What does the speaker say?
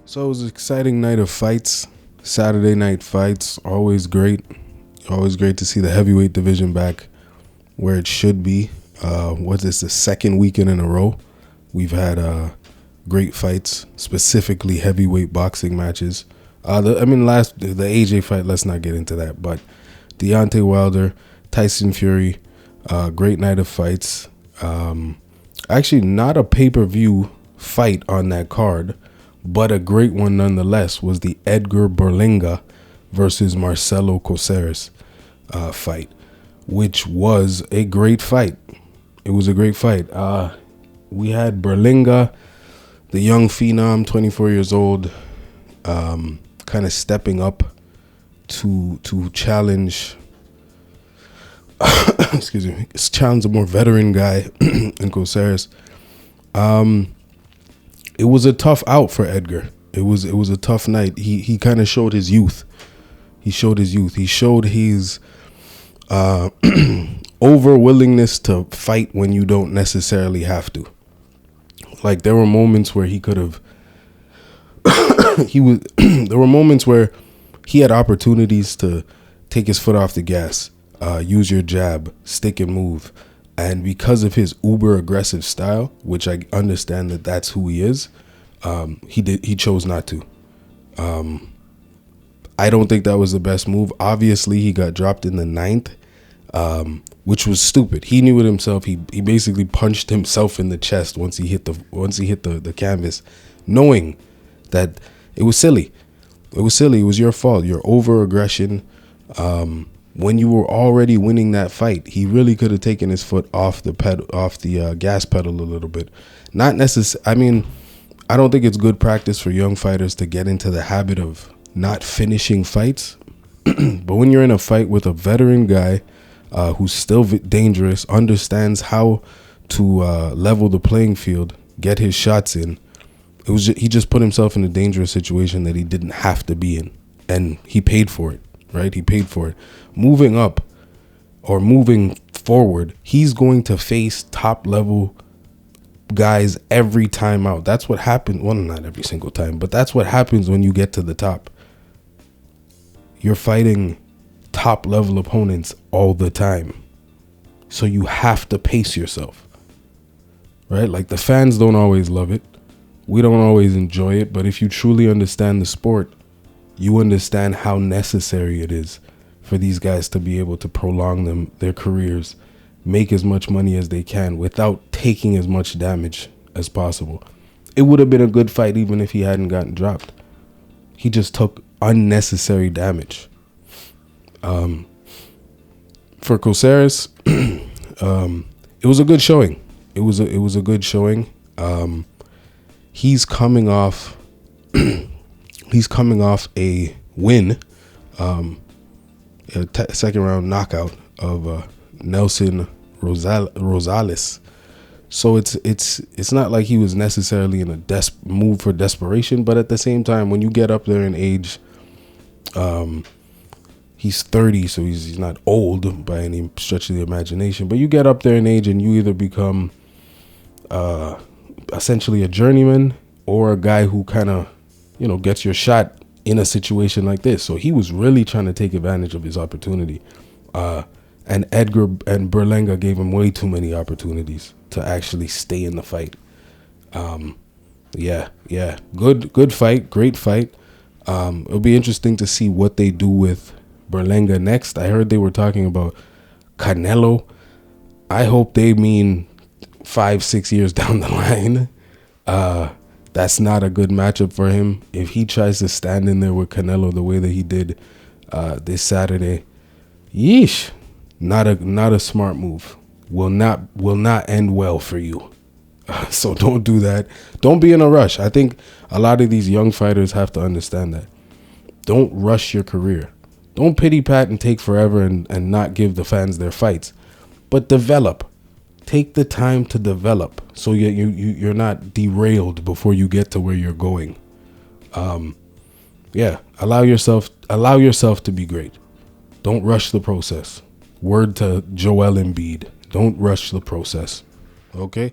So it was an exciting night of fights. Saturday night fights, always great. Always great to see the heavyweight division back where it should be. What's this, the second weekend in a row? We've had great fights, specifically heavyweight boxing matches. The AJ fight, let's not get into that. But Deontay Wilder, Tyson Fury, great night of fights. Actually, not a pay-per-view fight on that card, but a great one nonetheless was the Edgar Berlanga versus Marcelo Coceres fight, which was a great fight. It was a great fight. We had Berlanga, the young phenom, 24 years old, kind of stepping up to challenge excuse me, challenge a more veteran guy in Coceres. It was a tough out for Edgar. It was a tough night. He kind of showed his youth. He showed his over willingness to fight when you don't necessarily have to. Like, there were moments where he could have there were moments where he had opportunities to take his foot off the gas, use your jab, stick and move. And because of his uber aggressive style, which I understand that that's who he is, he chose not to. I don't think that was the best move. Obviously, he got dropped in the 9th, which was stupid. He knew it himself. He basically punched himself in the chest once he hit the canvas, knowing that it was silly. It was silly. It was your fault. Your over aggression. When you were already winning that fight, he really could have taken his foot off the gas pedal a little bit. Not necessarily. I mean, I don't think it's good practice for young fighters to get into the habit of not finishing fights. But when you're in a fight with a veteran guy who's still dangerous, understands how to level the playing field, get his shots in, he just put himself in a dangerous situation that he didn't have to be in, and he paid for it. Right? He paid for it. Moving up or moving forward, he's going to face top level guys every time out. That's what happened. Well, not every single time, but that's what happens when you get to the top. You're fighting top level opponents all the time. So you have to pace yourself. Right? Like, the fans don't always love it. We don't always enjoy it. But if you truly understand the sport, you understand how necessary it is for these guys to be able to prolong their careers, make as much money as they can without taking as much damage as possible. It would have been a good fight even if he hadn't gotten dropped. He just took unnecessary damage. For Coceres, it was a good showing. It was a good showing. He's coming off a win, a second round knockout of Nelson Rosales. So it's not like he was necessarily in a move for desperation, but at the same time, when you get up there in age, he's 30, so he's not old by any stretch of the imagination, but you get up there in age and you either become essentially a journeyman or a guy who kind of, gets your shot in a situation like this. So he was really trying to take advantage of his opportunity. And Edgar and Berlanga gave him way too many opportunities to actually stay in the fight. Good fight, great fight. It'll be interesting to see what they do with Berlanga next. I heard they were talking about Canelo. I hope they mean 5-6 years down the line. That's not a good matchup for him. If he tries to stand in there with Canelo the way that he did this Saturday, yeesh, not a smart move. Will not end well for you. So don't do that. Don't be in a rush. I think a lot of these young fighters have to understand that. Don't rush your career. Don't pity pat and take forever and not give the fans their fights. But develop. Take the time to develop so you're not derailed before you get to where you're going. Allow yourself to be great. Don't rush the process. Word to Joel Embiid. Don't rush the process. Okay?